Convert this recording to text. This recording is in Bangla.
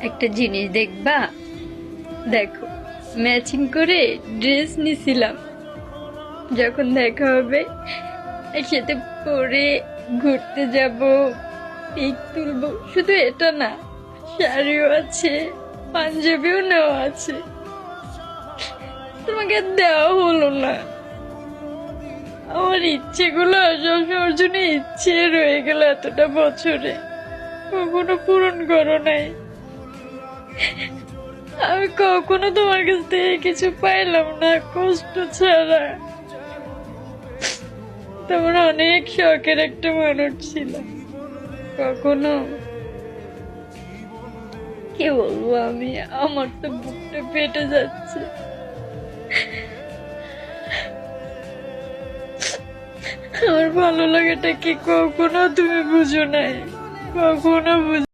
একটা জিনিস দেখবা? দেখো, ম্যাচিং করে ড্রেস নিছিলাম। যখন দেখা হবে একসাথে পরে ঘুরতে যাব, পিক তুলবো। শুধু এটা না, শাড়িও আছে, পাঞ্জাবিও নেওয়া আছে। তোমাকে দেওয়া হলো না। আমার ইচ্ছেগুলো সবসময়ের জন্য ইচ্ছে রয়ে গেল এতটা বছরে, কখনো পূরণ করো নাই। আমি কখনো তোমার কাছ থেকে কিছু পাইলাম না কষ্ট ছাড়া। তোমার অনেক শখের একটা মানুষ ছিল। কখনো কি বলবো আমি, আমার তো বুকটা ফেটে যাচ্ছে। আমার ভালো লাগাটা কি কখনো তুমি বুঝো নাই, কখনো বুঝো